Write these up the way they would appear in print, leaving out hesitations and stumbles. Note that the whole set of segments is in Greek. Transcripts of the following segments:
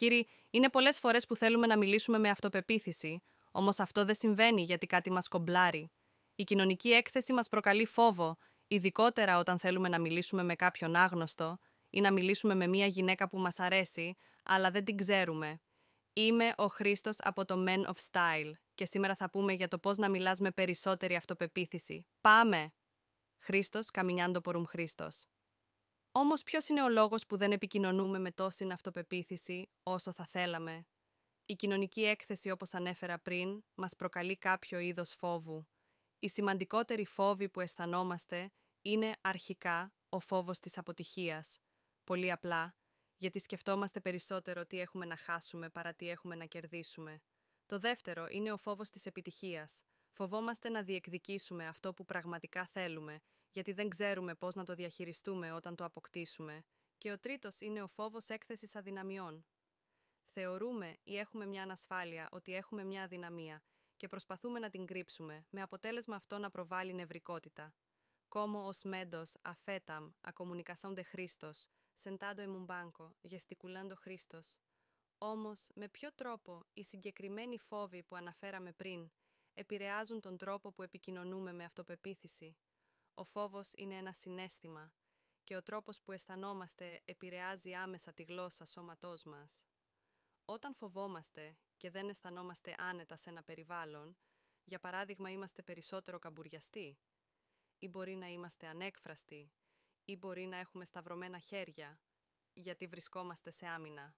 Κύριοι, είναι πολλές φορές που θέλουμε να μιλήσουμε με αυτοπεποίθηση, όμως αυτό δεν συμβαίνει γιατί κάτι μας κομπλάρει. Η κοινωνική έκθεση μας προκαλεί φόβο, ειδικότερα όταν θέλουμε να μιλήσουμε με κάποιον άγνωστο ή να μιλήσουμε με μια γυναίκα που μας αρέσει, αλλά δεν την ξέρουμε. Είμαι ο Χρήστος από το Men of Style και σήμερα θα πούμε για το πώς να μιλάς με περισσότερη αυτοπεποίθηση. Πάμε! Χρήστος Καμινιάντο Πορουμ Χρήστος. Όμως ποιος είναι ο λόγος που δεν επικοινωνούμε με τόση αυτοπεποίθηση όσο θα θέλαμε? Η κοινωνική έκθεση, όπως ανέφερα πριν, μας προκαλεί κάποιο είδος φόβου. Οι σημαντικότεροι φόβοι που αισθανόμαστε είναι αρχικά ο φόβος της αποτυχίας. Πολύ απλά, γιατί σκεφτόμαστε περισσότερο τι έχουμε να χάσουμε παρά τι έχουμε να κερδίσουμε. Το δεύτερο είναι ο φόβος της επιτυχίας. Φοβόμαστε να διεκδικήσουμε αυτό που πραγματικά θέλουμε, γιατί δεν ξέρουμε πώς να το διαχειριστούμε όταν το αποκτήσουμε. Και ο τρίτος είναι ο φόβος έκθεσης αδυναμιών. Θεωρούμε ή έχουμε μια ανασφάλεια ότι έχουμε μια αδυναμία και προσπαθούμε να την κρύψουμε, με αποτέλεσμα αυτό να προβάλλει νευρικότητα. Como os medos afetam a comunicação de Christos, sentado en un banco, gesticulando Christos. Όμως, με ποιο τρόπο οι συγκεκριμένοι φόβοι που αναφέραμε πριν επηρεάζουν τον τρόπο που επικοινωνούμε με αυτοπεποίθηση? Ο φόβος είναι ένα συναίσθημα και ο τρόπος που αισθανόμαστε επηρεάζει άμεσα τη γλώσσα σώματός μας. Όταν φοβόμαστε και δεν αισθανόμαστε άνετα σε ένα περιβάλλον, για παράδειγμα είμαστε περισσότερο καμπουριαστοί, ή μπορεί να είμαστε ανέκφραστοι, ή μπορεί να έχουμε σταυρωμένα χέρια, γιατί βρισκόμαστε σε άμυνα.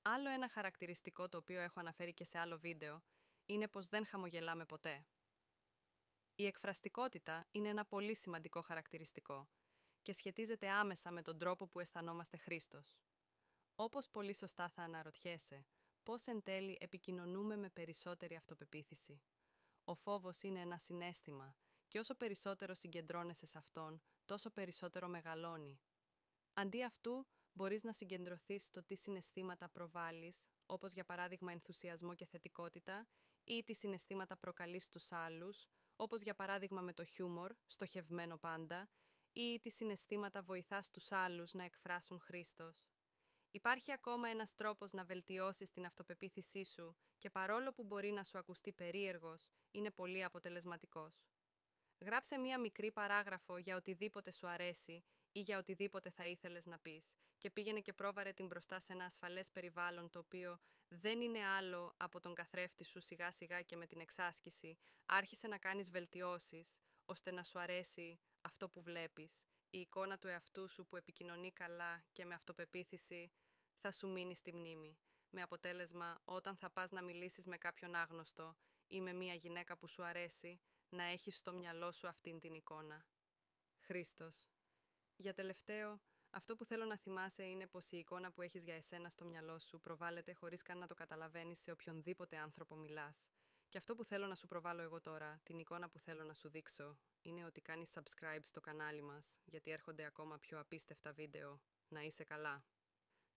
Άλλο ένα χαρακτηριστικό το οποίο έχω αναφέρει και σε άλλο βίντεο, είναι πως δεν χαμογελάμε ποτέ. Η εκφραστικότητα είναι ένα πολύ σημαντικό χαρακτηριστικό και σχετίζεται άμεσα με τον τρόπο που αισθανόμαστε Χρήστος. Όπως πολύ σωστά θα αναρωτιέσαι, πώς εν τέλει επικοινωνούμε με περισσότερη αυτοπεποίθηση? Ο φόβος είναι ένα συναίσθημα και όσο περισσότερο συγκεντρώνεσαι σε αυτόν, τόσο περισσότερο μεγαλώνει. Αντί αυτού, μπορείς να συγκεντρωθείς στο τι συναισθήματα προβάλλεις, όπως για παράδειγμα ενθουσιασμό και θετικότητα, ή τι συναισθήματα προκαλείς στους άλλους, όπως για παράδειγμα με το χιούμορ, στοχευμένο πάντα, ή τι συναισθήματα βοηθάς τους άλλους να εκφράσουν Χρήστος. Υπάρχει ακόμα ένας τρόπος να βελτιώσεις την αυτοπεποίθησή σου και παρόλο που μπορεί να σου ακουστεί περίεργος, είναι πολύ αποτελεσματικός. Γράψε μία μικρή παράγραφο για οτιδήποτε σου αρέσει ή για οτιδήποτε θα ήθελες να πεις και πήγαινε και πρόβαρε την μπροστά σε ένα ασφαλές περιβάλλον το οποίο δεν είναι άλλο από τον καθρέφτη σου σιγά σιγά και με την εξάσκηση. Άρχισε να κάνεις βελτιώσεις ώστε να σου αρέσει αυτό που βλέπεις. Η εικόνα του εαυτού σου που επικοινωνεί καλά και με αυτοπεποίθηση θα σου μείνει στη μνήμη. Με αποτέλεσμα, όταν θα πας να μιλήσεις με κάποιον άγνωστο ή με μια γυναίκα που σου αρέσει, να έχεις στο μυαλό σου αυτήν την εικόνα. Χρήστος. Για τελευταίο, αυτό που θέλω να θυμάσαι είναι πως η εικόνα που έχεις για εσένα στο μυαλό σου προβάλλεται χωρίς καν να το καταλαβαίνεις σε οποιονδήποτε άνθρωπο μιλάς. Και αυτό που θέλω να σου προβάλλω εγώ τώρα, την εικόνα που θέλω να σου δείξω, είναι ότι κάνεις subscribe στο κανάλι μας, γιατί έρχονται ακόμα πιο απίστευτα βίντεο. Να είσαι καλά.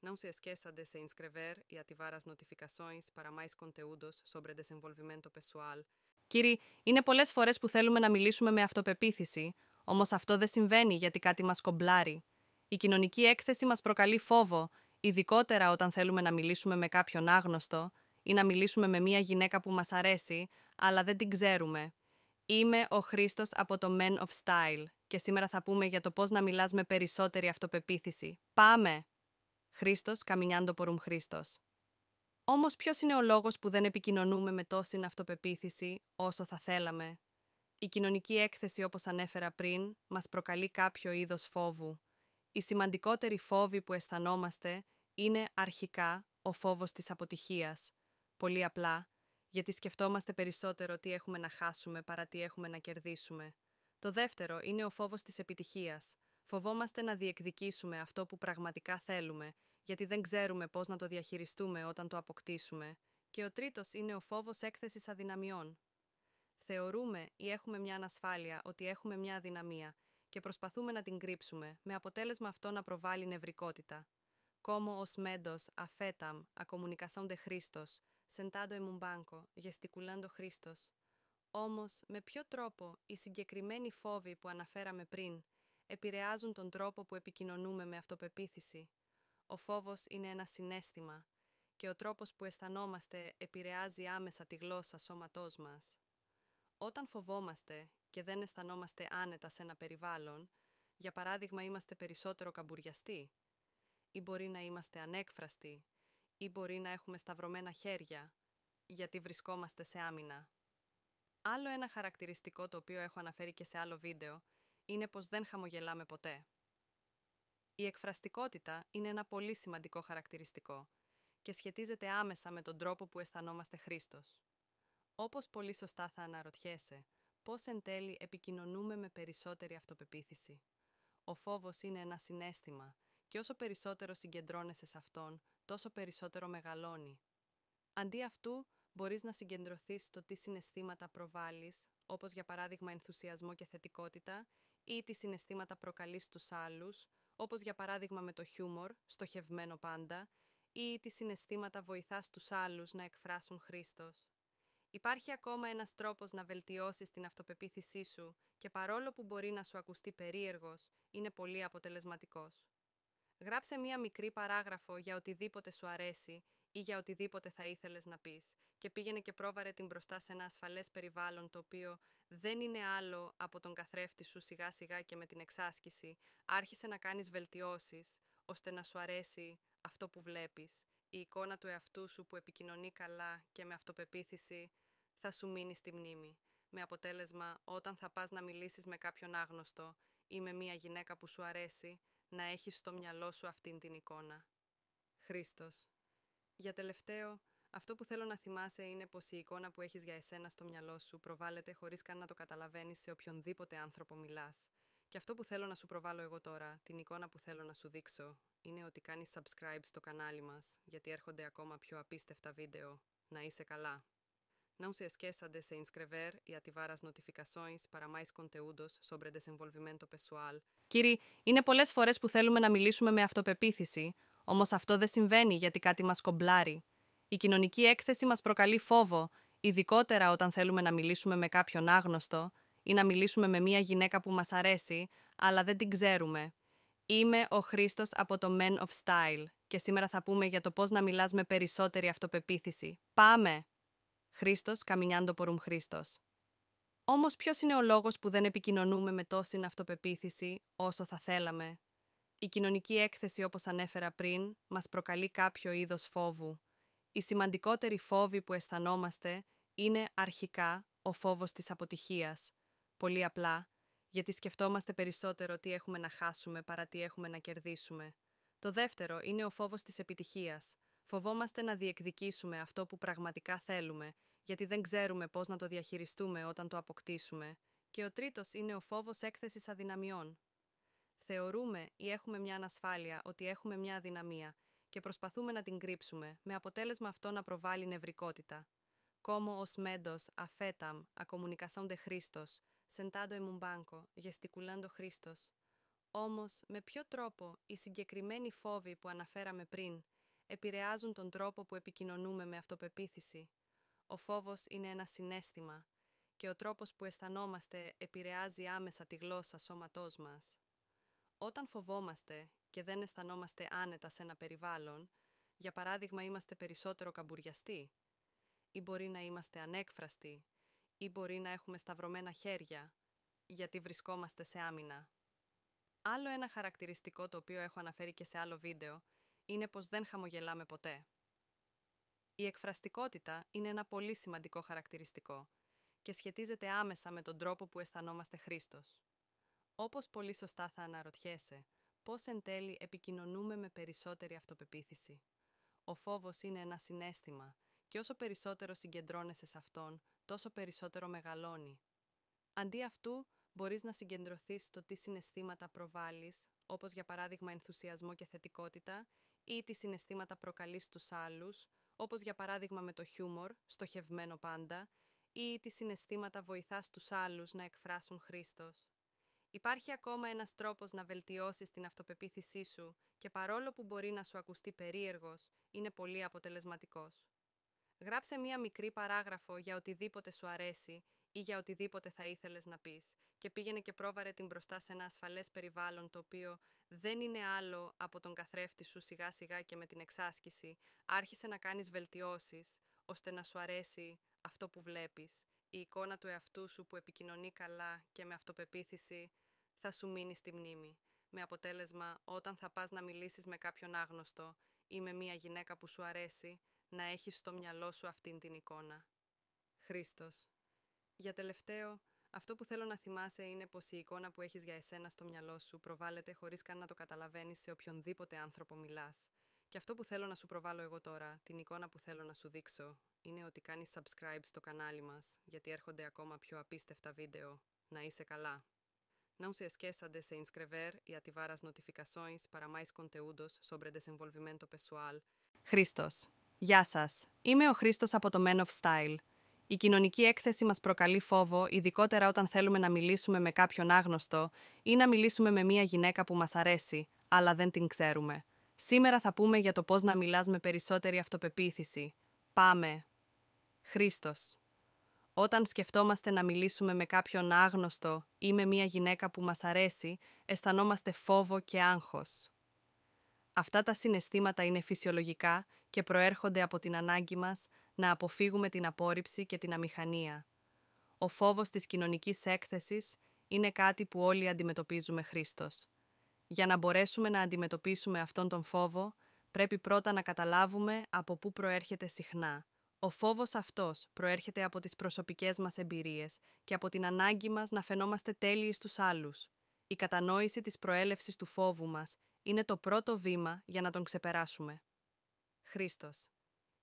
Não se esqueça de se inscrever e ativar as notificações para mais conteúdos sobre desenvolvimento pessoal. Κύριοι, είναι πολλές φορές που θέλουμε να μιλήσουμε με αυτοπεποίθηση, όμως αυτό δεν συμβαίνει γιατί κάτι μας κομπλάρει. Η κοινωνική έκθεση μας προκαλεί φόβο, ειδικότερα όταν θέλουμε να μιλήσουμε με κάποιον άγνωστο ή να μιλήσουμε με μια γυναίκα που μας αρέσει, αλλά δεν την ξέρουμε. Είμαι ο Χρήστος από το Men of Style και σήμερα θα πούμε για το πώς να μιλάς με περισσότερη αυτοπεποίθηση. Πάμε! Χρήστος Καμινιάντο Πορουμ Χρήστος. Όμως ποιος είναι ο λόγος που δεν επικοινωνούμε με τόση αυτοπεποίθηση όσο θα θέλαμε? Η κοινωνική έκθεση, όπως ανέφερα πριν, μας προκαλεί κάποιο είδος φόβου. Οι σημαντικότεροι φόβοι που αισθανόμαστε είναι αρχικά ο φόβος της αποτυχίας. Πολύ απλά, γιατί σκεφτόμαστε περισσότερο τι έχουμε να χάσουμε παρά τι έχουμε να κερδίσουμε. Το δεύτερο είναι ο φόβος της επιτυχίας. Φοβόμαστε να διεκδικήσουμε αυτό που πραγματικά θέλουμε, γιατί δεν ξέρουμε πώς να το διαχειριστούμε όταν το αποκτήσουμε. Και ο τρίτος είναι ο φόβος έκθεσης αδυναμιών. Θεωρούμε ή έχουμε μια ανασφάλεια ότι έχουμε μια αδυναμία και προσπαθούμε να την κρύψουμε, με αποτέλεσμα αυτό να προβάλλει νευρικότητα. Como os medos afetam a comunicação de Christos, sentado en un banco, gesticulando Christos. Όμως, με ποιο τρόπο οι συγκεκριμένοι φόβοι που αναφέραμε πριν επηρεάζουν τον τρόπο που επικοινωνούμε με αυτοπεποίθηση? Ο φόβος είναι ένα συναίσθημα και ο τρόπος που αισθανόμαστε επηρεάζει άμεσα τη γλώσσα σώματός μας. Όταν φοβόμαστε και δεν αισθανόμαστε άνετα σε ένα περιβάλλον, για παράδειγμα είμαστε περισσότερο καμπουριαστοί, ή μπορεί να είμαστε ανέκφραστοι, ή μπορεί να έχουμε σταυρωμένα χέρια, γιατί βρισκόμαστε σε άμυνα. Άλλο ένα χαρακτηριστικό το οποίο έχω αναφέρει και σε άλλο βίντεο είναι πως δεν χαμογελάμε ποτέ. Η εκφραστικότητα είναι ένα πολύ σημαντικό χαρακτηριστικό και σχετίζεται άμεσα με τον τρόπο που αισθανόμαστε Χριστός. Όπως πολύ σωστά θα αναρωτιέσαι, πώς εν τέλει επικοινωνούμε με περισσότερη αυτοπεποίθηση. Ο φόβος είναι ένα συναίσθημα και όσο περισσότερο συγκεντρώνεσαι σε αυτόν, τόσο περισσότερο μεγαλώνει. Αντί αυτού, μπορείς να συγκεντρωθείς στο τι συναισθήματα προβάλλεις, όπως για παράδειγμα ενθουσιασμό και θετικότητα, ή τι συναισθήματα προκαλείς στους άλλους, όπως για παράδειγμα με το χιούμορ, στοχευμένο πάντα, ή τι συναισθήματα βοηθάς τους άλλους να εκφράσουν Χριστός. Υπάρχει ακόμα ένας τρόπος να βελτιώσεις την αυτοπεποίθησή σου και παρόλο που μπορεί να σου ακουστεί περίεργος, είναι πολύ αποτελεσματικός. Γράψε μία μικρή παράγραφο για οτιδήποτε σου αρέσει ή για οτιδήποτε θα ήθελες να πεις και πήγαινε και πρόβαρε την μπροστά σε ένα ασφαλές περιβάλλον το οποίο δεν είναι άλλο από τον καθρέφτη σου σιγά σιγά και με την εξάσκηση. Άρχισε να κάνεις βελτιώσεις ώστε να σου αρέσει αυτό που βλέπεις. Η εικόνα του εαυτού σου που επικοινωνεί καλά και με αυτοπεποίθηση θα σου μείνει στη μνήμη. Με αποτέλεσμα, όταν θα πας να μιλήσεις με κάποιον άγνωστο ή με μία γυναίκα που σου αρέσει, να έχεις στο μυαλό σου αυτήν την εικόνα. Χριστός. Για τελευταίο, αυτό που θέλω να θυμάσαι είναι πως η εικόνα που έχεις για εσένα στο μυαλό σου προβάλλεται χωρίς καν να το καταλαβαίνεις σε οποιονδήποτε άνθρωπο μιλάς. Και αυτό που θέλω να σου προβάλλω εγώ τώρα, την εικόνα που θέλω να σου δείξω, είναι ότι κάνεις subscribe στο κανάλι μας, γιατί έρχονται ακόμα πιο απίστευτα βίντεο. Να είσαι καλά. Não se esqueça de se inscrever e ativar as notificações para mais conteúdos sobre desenvolvimento pessoal. Κύριοι, είναι πολλές φορές που θέλουμε να μιλήσουμε με αυτοπεποίθηση, όμως αυτό δεν συμβαίνει γιατί κάτι μας κομπλάρει. Η κοινωνική έκθεση μας προκαλεί φόβο, ειδικότερα όταν θέλουμε να μιλήσουμε με κάποιον άγνωστο ή να μιλήσουμε με μία γυναίκα που μας αρέσει, αλλά δεν την ξέρουμε. Είμαι ο Χρήστος από το Men of Style και σήμερα θα πούμε για το πώς να μιλάς με περισσότερη αυτοπεποίθηση. Πάμε! Χρήστος, caminhando por un Christos. Όμως ποιος είναι ο λόγος που δεν επικοινωνούμε με τόση αυτοπεποίθηση όσο θα θέλαμε? Η κοινωνική έκθεση, όπως ανέφερα πριν, μας προκαλεί κάποιο είδος φόβου. Οι σημαντικότεροι φόβοι που αισθανόμαστε είναι αρχικά ο φόβος της αποτυχίας. Πολύ απλά, γιατί σκεφτόμαστε περισσότερο τι έχουμε να χάσουμε παρά τι έχουμε να κερδίσουμε. Το δεύτερο είναι ο φόβος της επιτυχίας. Φοβόμαστε να διεκδικήσουμε αυτό που πραγματικά θέλουμε, γιατί δεν ξέρουμε πώς να το διαχειριστούμε όταν το αποκτήσουμε. Και ο τρίτος είναι ο φόβος έκθεσης αδυναμιών. Θεωρούμε ή έχουμε μια ανασφάλεια ότι έχουμε μια αδυναμία και προσπαθούμε να την κρύψουμε, με αποτέλεσμα αυτό να προβάλλει νευρικότητα. Como os medos afetam a comunicação de Christos, sentado en un banco, gesticulando Christos. Όμως, με ποιο τρόπο οι συγκεκριμένοι φόβοι που αναφέραμε πριν επηρεάζουν τον τρόπο που επικοινωνούμε με αυτοπεποίθηση? Ο φόβος είναι ένα συναίσθημα και ο τρόπος που αισθανόμαστε επηρεάζει άμεσα τη γλώσσα σώματός μας. Όταν φοβόμαστε και δεν αισθανόμαστε άνετα σε ένα περιβάλλον, για παράδειγμα είμαστε περισσότερο καμπουριαστοί, ή μπορεί να είμαστε ανέκφραστοι, ή μπορεί να έχουμε σταυρωμένα χέρια, γιατί βρισκόμαστε σε άμυνα. Άλλο ένα χαρακτηριστικό το οποίο έχω αναφέρει και σε άλλο βίντεο είναι πως δεν χαμογελάμε ποτέ. Η εκφραστικότητα είναι ένα πολύ σημαντικό χαρακτηριστικό και σχετίζεται άμεσα με τον τρόπο που αισθανόμαστε Χριστός. Όπως πολύ σωστά θα αναρωτιέσαι, πώς εν τέλει επικοινωνούμε με περισσότερη αυτοπεποίθηση? Ο φόβος είναι ένα συναίσθημα και όσο περισσότερο συγκεντρώνεσαι σε αυτόν, τόσο περισσότερο μεγαλώνει. Αντί αυτού, μπορείς να συγκεντρωθείς στο τι συναισθήματα προβάλλεις, όπως για παράδειγμα ενθουσιασμό και θετικότητα, ή τι συναισθήματα προκαλείς στους άλλους, όπως για παράδειγμα με το χιούμορ, στοχευμένο πάντα, ή τι συναισθήματα βοηθάς τους άλλους να εκφράσουν Χριστός. Υπάρχει ακόμα ένας τρόπος να βελτιώσεις την αυτοπεποίθησή σου και παρόλο που μπορεί να σου ακουστεί περίεργος, είναι πολύ αποτελεσματικός. Γράψε μία μικρή παράγραφο για οτιδήποτε σου αρέσει ή για οτιδήποτε θα ήθελες να πεις και πήγαινε και πρόβαρε την μπροστά σε ένα ασφαλές περιβάλλον το οποίο Δεν είναι άλλο από τον καθρέφτη σου σιγά σιγά και με την εξάσκηση. Άρχισε να κάνεις βελτιώσεις, ώστε να σου αρέσει αυτό που βλέπεις. Η εικόνα του εαυτού σου που επικοινωνεί καλά και με αυτοπεποίθηση θα σου μείνει στη μνήμη. Με αποτέλεσμα, όταν θα πας να μιλήσεις με κάποιον άγνωστο ή με μια γυναίκα που σου αρέσει, να έχεις στο μυαλό σου αυτήν την εικόνα. Χρήστος. Για τελευταίο, αυτό που θέλω να θυμάσαι είναι πως η εικόνα που έχεις για εσένα στο μυαλό σου προβάλλεται χωρίς καν να το καταλαβαίνεις σε οποιονδήποτε άνθρωπο μιλάς. Και αυτό που θέλω να σου προβάλλω εγώ τώρα, την εικόνα που θέλω να σου δείξω, είναι ότι κάνεις subscribe στο κανάλι μας, γιατί έρχονται ακόμα πιο απίστευτα βίντεο. Να είσαι καλά. Não se esqueça de se inscrever e ativar as notificações para mais conteúdos sobre desenvolvimento pessoal. Χρήστος. Γεια σας. Είμαι ο Χρήστος από το Men of Style. Η κοινωνική έκθεση μας προκαλεί φόβο, ειδικότερα όταν θέλουμε να μιλήσουμε με κάποιον άγνωστο ή να μιλήσουμε με μια γυναίκα που μας αρέσει, αλλά δεν την ξέρουμε. Σήμερα θα πούμε για το πώς να μιλάς με περισσότερη αυτοπεποίθηση. Πάμε! Χρήστος. Όταν σκεφτόμαστε να μιλήσουμε με κάποιον άγνωστο ή με μια γυναίκα που μας αρέσει, αισθανόμαστε φόβο και άγχος. Αυτά τα συναισθήματα είναι φυσιολογικά και προέρχονται από την ανάγκη μας να αποφύγουμε την απόρριψη και την αμηχανία. Ο φόβος της κοινωνικής έκθεσης είναι κάτι που όλοι αντιμετωπίζουμε, Χρήστος. Για να μπορέσουμε να αντιμετωπίσουμε αυτόν τον φόβο, πρέπει πρώτα να καταλάβουμε από πού προέρχεται συχνά. Ο φόβος αυτός προέρχεται από τις προσωπικές μας εμπειρίες και από την ανάγκη μας να φαινόμαστε τέλειοι στους άλλους. Η κατανόηση της προέλευσης του φόβου μας είναι το πρώτο βήμα για να τον ξεπεράσουμε. Χρήστος.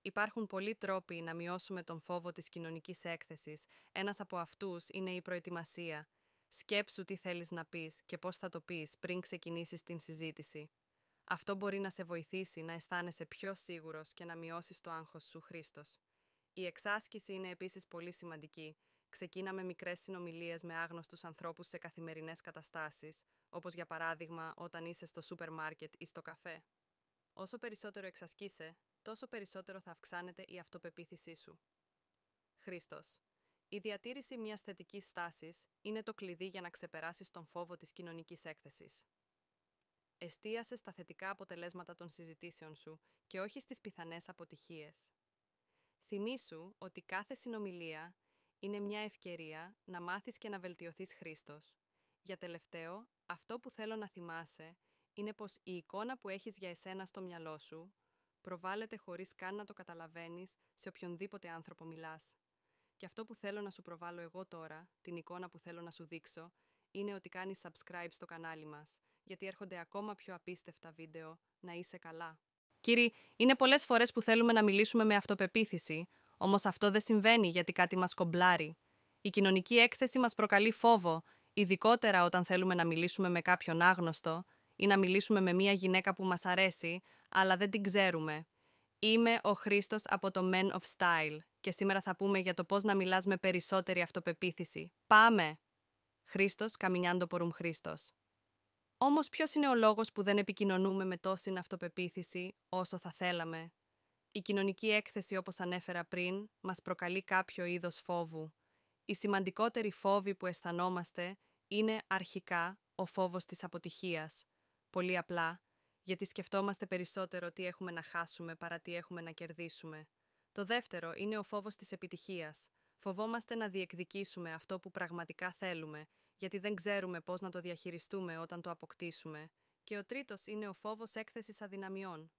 Υπάρχουν πολλοί τρόποι να μειώσουμε τον φόβο της κοινωνικής έκθεσης. Ένας από αυτούς είναι η προετοιμασία. Σκέψου τι θέλεις να πεις και πώς θα το πεις πριν ξεκινήσεις την συζήτηση. Αυτό μπορεί να σε βοηθήσει να αισθάνεσαι πιο σίγουρος και να μειώσεις το άγχος σου, Χρήστος. Η εξάσκηση είναι επίσης πολύ σημαντική. Ξεκίνα με μικρές συνομιλίες με άγνωστους ανθρώπους σε καθημερινές καταστάσεις, όπως για παράδειγμα όταν είσαι στο σούπερ μάρκετ ή στο καφέ. Όσο περισσότερο εξασκείσαι, τόσο περισσότερο θα αυξάνεται η αυτοπεποίθησή σου. Χρήστος. Η διατήρηση μιας θετικής στάσης είναι το κλειδί για να ξεπεράσεις τον φόβο της κοινωνικής έκθεσης. Εστίασε στα θετικά αποτελέσματα των συζητήσεων σου και όχι στις πιθανές αποτυχίες. Θυμήσου ότι κάθε συνομιλία είναι μια ευκαιρία να μάθεις και να βελτιωθείς, Χρήστος. Για τελευταίο, αυτό που θέλω να θυμάσαι είναι πως η εικόνα που έχεις για εσένα στο μυαλό σου προβάλλεται χωρίς καν να το καταλαβαίνεις σε οποιονδήποτε άνθρωπο μιλάς. Και αυτό που θέλω να σου προβάλλω εγώ τώρα, την εικόνα που θέλω να σου δείξω, είναι ότι κάνεις subscribe στο κανάλι μας, γιατί έρχονται ακόμα πιο απίστευτα βίντεο. Να είσαι καλά. Κύριοι, είναι πολλές φορές που θέλουμε να μιλήσουμε με αυτοπεποίθηση, όμως αυτό δεν συμβαίνει γιατί κάτι μας κομπλάρει. Η κοινωνική έκθεση μας προκαλεί φόβο, ειδικότερα όταν θέλουμε να μιλήσουμε με κάποιον άγνωστο ή να μιλήσουμε με μια γυναίκα που μας αρέσει, αλλά δεν την ξέρουμε. Είμαι ο Χρήστος από το Men of Style και σήμερα θα πούμε για το πώς να μιλάς με περισσότερη αυτοπεποίθηση. Πάμε! Χρήστος, caminando por un Χρήστος. Όμως ποιος είναι ο λόγος που δεν επικοινωνούμε με τόση αυτοπεποίθηση όσο θα θέλαμε? Η κοινωνική έκθεση, όπως ανέφερα πριν, μας προκαλεί κάποιο είδος φόβου. Οι σημαντικότεροι φόβοι που αισθανόμαστε είναι αρχικά ο φόβος της αποτυχίας. Πολύ απλά, γιατί σκεφτόμαστε περισσότερο τι έχουμε να χάσουμε παρά τι έχουμε να κερδίσουμε. Το δεύτερο είναι ο φόβος της επιτυχίας. Φοβόμαστε να διεκδικήσουμε αυτό που πραγματικά θέλουμε, γιατί δεν ξέρουμε πώς να το διαχειριστούμε όταν το αποκτήσουμε. Και ο τρίτος είναι ο φόβος έκθεσης αδυναμιών.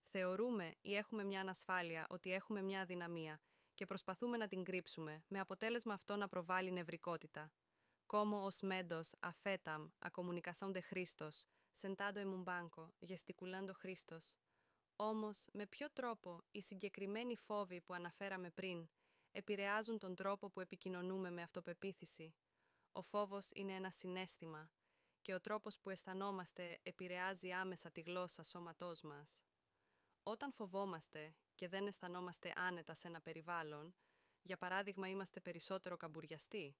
Θεωρούμε ή έχουμε μια ανασφάλεια ότι έχουμε μια αδυναμία και προσπαθούμε να την κρύψουμε, με αποτέλεσμα αυτό να προβάλλει νευρικότητα. Como os medos afetam a comunicação de Christos, sentado en un banco, gesticulando Christos. Όμως, με ποιο τρόπο οι συγκεκριμένοι φόβοι που αναφέραμε πριν επηρεάζουν τον τρόπο που επικοινωνούμε με αυτοπεποίθηση? Ο φόβος είναι ένα συναίσθημα και ο τρόπος που αισθανόμαστε επηρεάζει άμεσα τη γλώσσα σώματός μας. Όταν φοβόμαστε και δεν αισθανόμαστε άνετα σε ένα περιβάλλον, για παράδειγμα είμαστε περισσότερο καμπουριαστοί,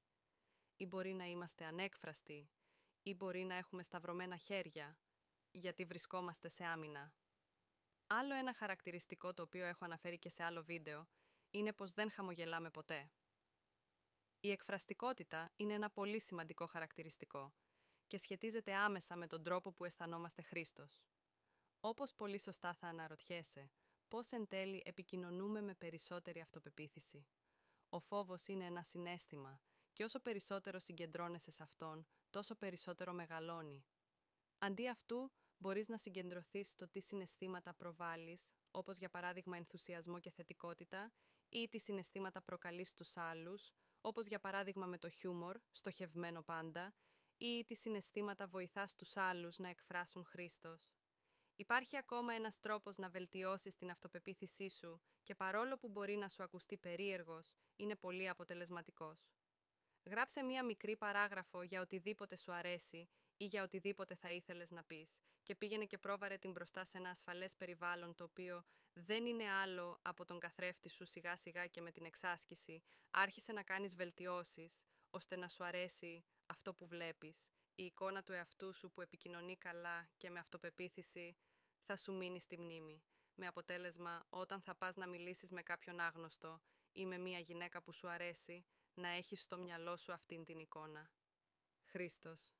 ή μπορεί να είμαστε ανέκφραστοι, ή μπορεί να έχουμε σταυρωμένα χέρια, γιατί βρισκόμαστε σε άμυνα. Άλλο ένα χαρακτηριστικό το οποίο έχω αναφέρει και σε άλλο βίντεο είναι πως δεν χαμογελάμε ποτέ. Η εκφραστικότητα είναι ένα πολύ σημαντικό χαρακτηριστικό και σχετίζεται άμεσα με τον τρόπο που αισθανόμαστε Χριστός. Όπως πολύ σωστά θα αναρωτιέσαι, πώς εν τέλει επικοινωνούμε με περισσότερη αυτοπεποίθηση. Ο φόβος είναι ένα συναίσθημα και όσο περισσότερο συγκεντρώνεσαι σε αυτόν, τόσο περισσότερο μεγαλώνει. Αντί αυτού, μπορείς να συγκεντρωθείς στο τι συναισθήματα προβάλλεις, όπως για παράδειγμα ενθουσιασμό και θετικότητα, ή τι συναισθήματα προκαλείς στους άλλους, όπως για παράδειγμα με το χιούμορ, στοχευμένο πάντα, ή τι συναισθήματα βοηθάς τους άλλους να εκφράσουν Χριστός. Υπάρχει ακόμα ένας τρόπος να βελτιώσεις την αυτοπεποίθησή σου και παρόλο που μπορεί να σου ακουστεί περίεργος, είναι πολύ αποτελεσματικός. Γράψε μία μικρή παράγραφο για οτιδήποτε σου αρέσει ή για οτιδήποτε θα ήθελες να πεις και πήγαινε και πρόβαρε την μπροστά σε ένα ασφαλές περιβάλλον το οποίο δεν είναι άλλο από τον καθρέφτη σου σιγά σιγά και με την εξάσκηση. Άρχισε να κάνεις βελτιώσεις ώστε να σου αρέσει αυτό που βλέπεις. Η εικόνα του εαυτού σου που επικοινωνεί καλά και με αυτοπεποίθηση θα σου μείνει στη μνήμη. Με αποτέλεσμα, όταν θα πας να μιλήσεις με κάποιον άγνωστο ή με μία γυναίκα που σου αρέσει, να έχεις στο μυαλό σου αυτήν την εικόνα. Χριστός.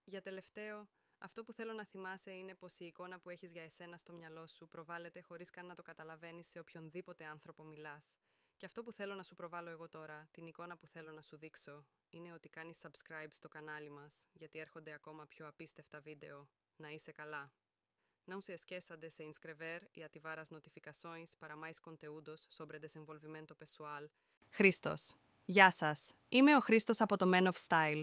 Για τελευταίο, αυτό που θέλω να θυμάσαι είναι πως η εικόνα που έχεις για εσένα στο μυαλό σου προβάλλεται χωρίς καν να το καταλαβαίνεις σε οποιονδήποτε άνθρωπο μιλάς. Και αυτό που θέλω να σου προβάλλω εγώ τώρα, την εικόνα που θέλω να σου δείξω, είναι ότι κάνεις subscribe στο κανάλι μας, γιατί έρχονται ακόμα πιο απίστευτα βίντεο. Να είσαι καλά. Não se esqueça de se inscrever e ativar as notificações para mais conteúdos sobre desenvolvimento pessoal. Χρήστος. Γεια σας. Είμαι ο Χρήστος από το Men of Style.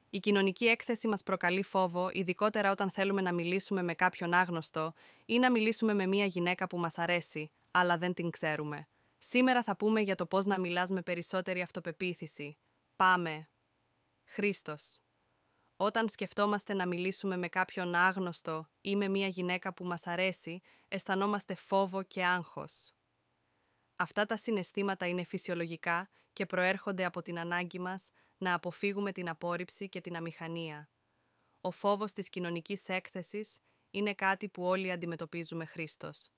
Η κοινωνική έκθεση μας προκαλεί φόβο, ειδικότερα όταν θέλουμε να μιλήσουμε με κάποιον άγνωστο ή να μιλήσουμε με μία γυναίκα που μας αρέσει, αλλά δεν την ξέρουμε. Σήμερα θα πούμε για το πώς να μιλάς με περισσότερη αυτοπεποίθηση. Πάμε. Χρήστος. Όταν σκεφτόμαστε να μιλήσουμε με κάποιον άγνωστο ή με μία γυναίκα που μας αρέσει, αισθανόμαστε φόβο και άγχος. Αυτά τα συναισθήματα είναι φυσιολογικά και προέρχονται από την ανάγκη μας να αποφύγουμε την απόρριψη και την αμηχανία. Ο φόβος της κοινωνικής έκθεσης είναι κάτι που όλοι αντιμετωπίζουμε Χριστός.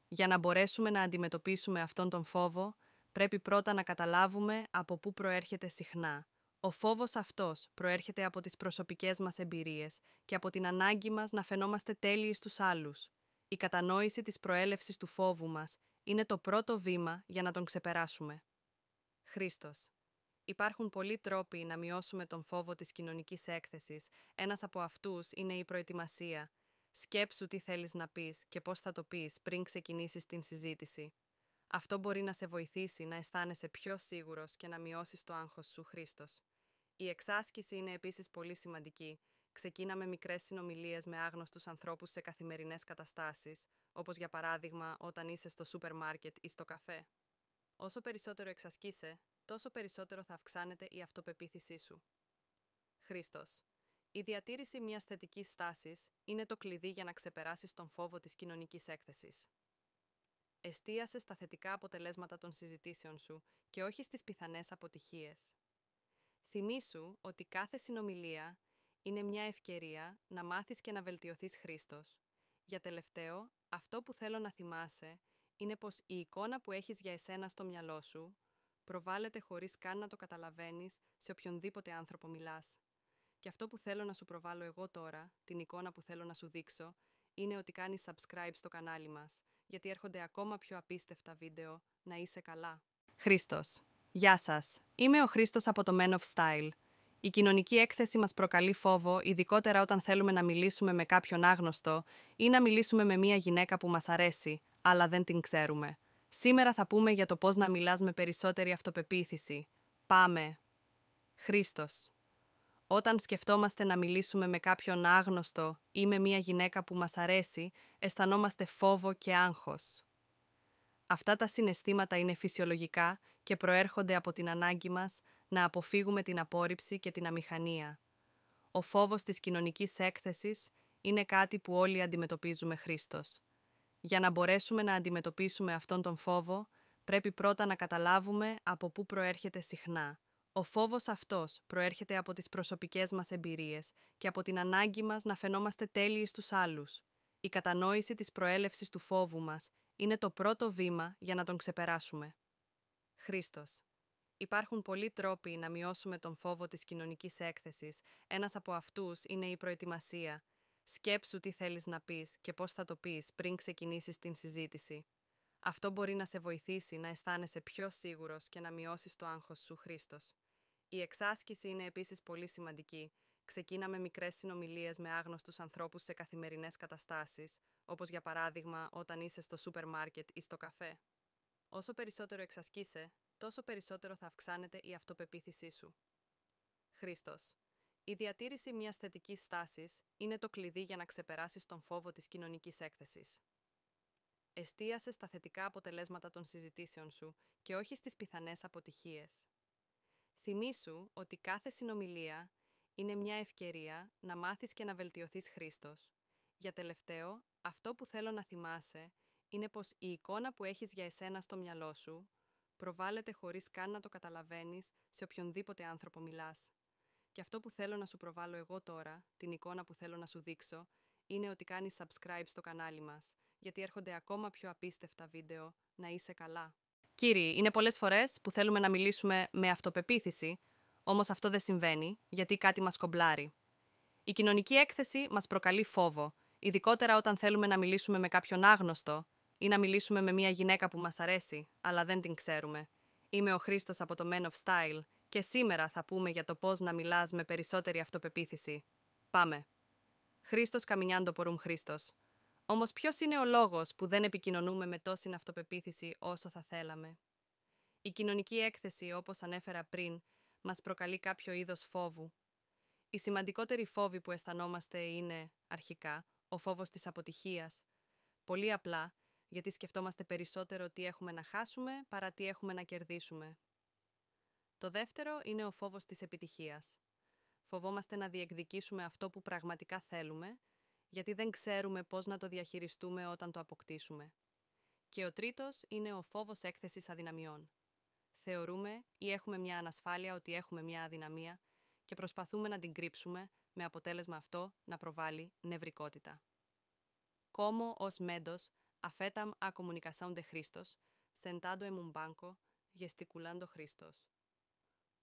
Για να μπορέσουμε να αντιμετωπίσουμε αυτόν τον φόβο, πρέπει πρώτα να καταλάβουμε από πού προέρχεται συχνά. Ο φόβος αυτός προέρχεται από τις προσωπικές μας εμπειρίες και από την ανάγκη μας να φαινόμαστε τέλειοι στους άλλους. Η κατανόηση της προέλευσης του φόβου μας είναι το πρώτο βήμα για να τον ξεπεράσουμε. Χριστός. Υπάρχουν πολλοί τρόποι να μειώσουμε τον φόβο της κοινωνικής έκθεσης. Ένας από αυτούς είναι η προετοιμασία. Σκέψου τι θέλεις να πεις και πώς θα το πεις πριν ξεκινήσεις την συζήτηση. Αυτό μπορεί να σε βοηθήσει να αισθάνεσαι πιο σίγουρος και να μειώσεις το άγχος σου, Χριστός. Η εξάσκηση είναι επίσης πολύ σημαντική. Ξεκίνα με μικρές συνομιλίες με άγνωστους ανθρώπους σε καθημερινές καταστάσεις, όπως για παράδειγμα όταν είσαι στο σούπερ μάρκετ ή στο καφέ. Όσο περισσότερο εξασκείσαι, τόσο περισσότερο θα αυξάνεται η αυτοπεποίθησή σου. Χριστός. Η διατήρηση μιας θετικής στάσης είναι το κλειδί για να ξεπεράσεις τον φόβο της κοινωνικής έκθεσης. Εστίασε στα θετικά αποτελέσματα των συζητήσεων σου και όχι στις πιθανές αποτυχίες. Θυμήσου ότι κάθε συνομιλία είναι μια ευκαιρία να μάθεις και να βελτιωθείς Χριστός. Για τελευταίο, αυτό που θέλω να θυμάσαι είναι πως η εικόνα που έχεις για εσένα στο μυαλό σου προβάλλεται χωρίς καν να το καταλαβαίνεις σε οποιονδήποτε άνθρωπο μιλάς. Και αυτό που θέλω να σου προβάλλω εγώ τώρα, την εικόνα που θέλω να σου δείξω, είναι ότι κάνεις subscribe στο κανάλι μας, γιατί έρχονται ακόμα πιο απίστευτα βίντεο. Να είσαι καλά. Χριστός. Γεια σας. Είμαι ο Χρήστος από το Men of Style. Η κοινωνική έκθεση μας προκαλεί φόβο, ειδικότερα όταν θέλουμε να μιλήσουμε με κάποιον άγνωστο ή να μιλήσουμε με μία γυναίκα που μας αρέσει, αλλά δεν την ξέρουμε. Σήμερα θα πούμε για το πώς να μιλάς με περισσότερη αυτοπεποίθηση. Πάμε. Χριστός. Όταν σκεφτόμαστε να μιλήσουμε με κάποιον άγνωστο ή με μία γυναίκα που μας αρέσει, αισθανόμαστε φόβο και άγχος. Αυτά τα συναισθήματα είναι φυσιολογικά και προέρχονται από την ανάγκη μας να αποφύγουμε την απόρριψη και την αμηχανία. Ο φόβος της κοινωνικής έκθεσης είναι κάτι που όλοι αντιμετωπίζουμε Χριστός. Για να μπορέσουμε να αντιμετωπίσουμε αυτόν τον φόβο, πρέπει πρώτα να καταλάβουμε από πού προέρχεται συχνά. Ο φόβος αυτός προέρχεται από τις προσωπικές μας εμπειρίες και από την ανάγκη μας να φαινόμαστε τέλειοι στους άλλους. Η κατανόηση της προέλευσης του φόβου μας είναι το πρώτο βήμα για να τον ξεπεράσουμε. Χριστός. Υπάρχουν πολλοί τρόποι να μειώσουμε τον φόβο της κοινωνικής έκθεσης. Ένας από αυτούς είναι η προετοιμασία. Σκέψου τι θέλεις να πεις και πώς θα το πεις πριν ξεκινήσεις την συζήτηση. Αυτό μπορεί να σε βοηθήσει να αισθάνεσαι πιο σίγουρος και να μειώσεις το άγχος σου, Χρήστος. Η εξάσκηση είναι επίσης πολύ σημαντική. Ξεκίνα με μικρές συνομιλίες με άγνωστους ανθρώπους σε καθημερινές καταστάσεις, όπως για παράδειγμα όταν είσαι στο σούπερ μάρκετ ή στο καφέ. Όσο περισσότερο εξασκείσαι, τόσο περισσότερο θα αυξάνεται η αυτοπεποίθησή σου. Χρήστος. Η διατήρηση μιας θετικής στάσης είναι το κλειδί για να ξεπεράσεις τον φόβο της κοινωνικής έκθεσης. Εστίασε στα θετικά αποτελέσματα των συζητήσεων σου και όχι στις πιθανές αποτυχίες. Θυμήσου ότι κάθε συνομιλία είναι μια ευκαιρία να μάθεις και να βελτιωθείς, Χρήστος. Για τελευταίο, αυτό που θέλω να θυμάσαι είναι πως η εικόνα που έχεις για εσένα στο μυαλό σου προβάλλεται χωρίς καν να το καταλαβαίνεις σε οποιονδήποτε άνθρωπο μιλάς. Και αυτό που θέλω να σου προβάλλω εγώ τώρα, την εικόνα που θέλω να σου δείξω, είναι ότι κάνεις subscribe στο κανάλι μας, γιατί έρχονται ακόμα πιο απίστευτα βίντεο. Να είσαι καλά. Κύριοι, είναι πολλές φορές που θέλουμε να μιλήσουμε με αυτοπεποίθηση, όμως αυτό δεν συμβαίνει, γιατί κάτι μας κομπλάρει. Η κοινωνική έκθεση μας προκαλεί φόβο, ειδικότερα όταν θέλουμε να μιλήσουμε με κάποιον άγνωστο ή να μιλήσουμε με μια γυναίκα που μας αρέσει, αλλά δεν την ξέρουμε. Είμαι ο Χρήστος από το Men of Style και σήμερα θα πούμε για το πώς να μιλάς με περισσότερη αυτοπεποίθηση. Πάμε. Χρήστος Καμινιάντο Πορουμ Χρήστος. Όμως ποιος είναι ο λόγος που δεν επικοινωνούμε με τόση αυτοπεποίθηση όσο θα θέλαμε? Η κοινωνική έκθεση, όπως ανέφερα πριν, μας προκαλεί κάποιο είδος φόβου. Οι σημαντικότεροι φόβοι που αισθανόμαστε είναι, αρχικά, ο φόβος της αποτυχίας. Πολύ απλά, γιατί σκεφτόμαστε περισσότερο τι έχουμε να χάσουμε παρά τι έχουμε να κερδίσουμε. Το δεύτερο είναι ο φόβος της επιτυχίας. Φοβόμαστε να διεκδικήσουμε αυτό που πραγματικά θέλουμε, γιατί δεν ξέρουμε πώς να το διαχειριστούμε όταν το αποκτήσουμε. Και ο τρίτος είναι ο φόβος έκθεσης αδυναμιών. Θεωρούμε ή έχουμε μια ανασφάλεια ότι έχουμε μια αδυναμία και προσπαθούμε να την κρύψουμε, με αποτέλεσμα αυτό να προβάλλει νευρικότητα. Como os medos afectan a comunicación de Christos, sentado en un banco, gesticulando Christos.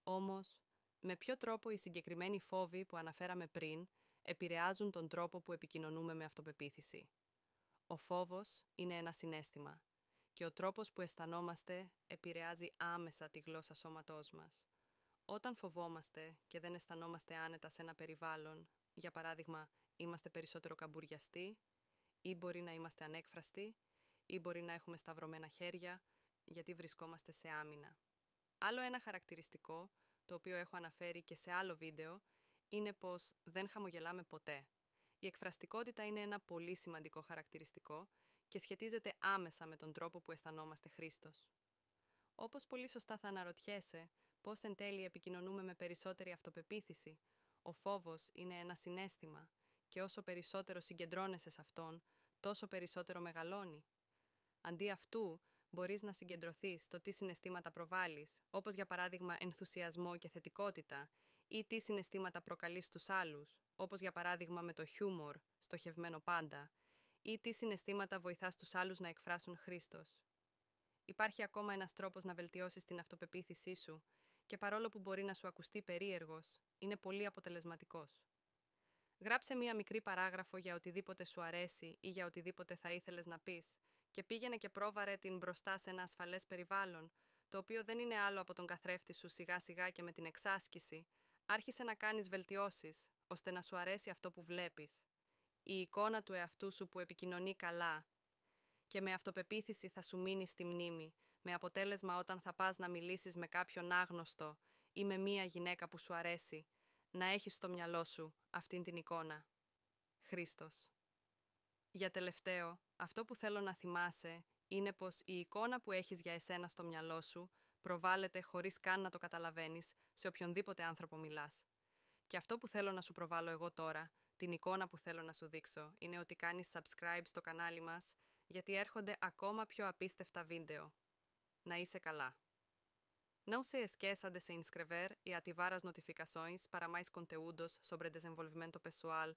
Όμως, με ποιο τρόπο οι συγκεκριμένοι φόβοι που αναφέραμε πριν επηρεάζουν τον τρόπο που επικοινωνούμε με αυτοπεποίθηση? Ο φόβος είναι ένα συναίσθημα και ο τρόπος που αισθανόμαστε επηρεάζει άμεσα τη γλώσσα σώματός μας. Όταν φοβόμαστε και δεν αισθανόμαστε άνετα σε ένα περιβάλλον, για παράδειγμα, είμαστε περισσότερο καμπουριαστοί ή μπορεί να είμαστε ανέκφραστοι ή μπορεί να έχουμε σταυρωμένα χέρια γιατί βρισκόμαστε σε άμυνα. Άλλο ένα χαρακτηριστικό, το οποίο έχω αναφέρει και σε άλλο βίντεο, είναι πως δεν χαμογελάμε ποτέ. Η εκφραστικότητα είναι ένα πολύ σημαντικό χαρακτηριστικό και σχετίζεται άμεσα με τον τρόπο που αισθανόμαστε, Χρήστος. Όπως πολύ σωστά θα αναρωτιέσαι, πώς εν τέλει επικοινωνούμε με περισσότερη αυτοπεποίθηση? Ο φόβος είναι ένα συναίσθημα και όσο περισσότερο συγκεντρώνεσαι σε αυτόν, τόσο περισσότερο μεγαλώνει. Αντί αυτού, μπορείς να συγκεντρωθείς στο τι συναισθήματα προβάλλεις, όπως για παράδειγμα ενθουσιασμό και θετικότητα, ή τι συναισθήματα προκαλείς στους άλλους, όπως για παράδειγμα με το χιούμορ, στοχευμένο πάντα, ή τι συναισθήματα βοηθάς τους άλλους να εκφράσουν, Χρήστος. Υπάρχει ακόμα ένας τρόπος να βελτιώσεις την αυτοπεποίθησή σου και παρόλο που μπορεί να σου ακουστεί περίεργος, είναι πολύ αποτελεσματικός. Γράψε μία μικρή παράγραφο για οτιδήποτε σου αρέσει ή για οτιδήποτε θα ήθελες να πεις και πήγαινε και πρόβαρε την μπροστά σε ένα ασφαλές περιβάλλον, το οποίο δεν είναι άλλο από τον καθρέφτη σου σιγά σιγά και με την εξάσκηση. Άρχισε να κάνεις βελτιώσεις, ώστε να σου αρέσει αυτό που βλέπεις. Η εικόνα του εαυτού σου που επικοινωνεί καλά και με αυτοπεποίθηση θα σου μείνει στη μνήμη, με αποτέλεσμα όταν θα πας να μιλήσεις με κάποιον άγνωστο ή με μία γυναίκα που σου αρέσει, να έχεις στο μυαλό σου αυτήν την εικόνα. Χρήστος. Για τελευταίο, αυτό που θέλω να θυμάσαι είναι πως η εικόνα που έχεις για εσένα στο μυαλό σου προβάλλεται χωρίς καν να το καταλαβαίνεις σε οποιονδήποτε άνθρωπο μιλάς. Και αυτό που θέλω να σου προβάλλω εγώ τώρα, την εικόνα που θέλω να σου δείξω, είναι ότι κάνεις subscribe στο κανάλι μας, γιατί έρχονται ακόμα πιο απίστευτα βίντεο. Να είσαι καλά. Não se esqueça de se inscrever e ativar as notificações para mais conteúdos sobre desenvolvimento pessoal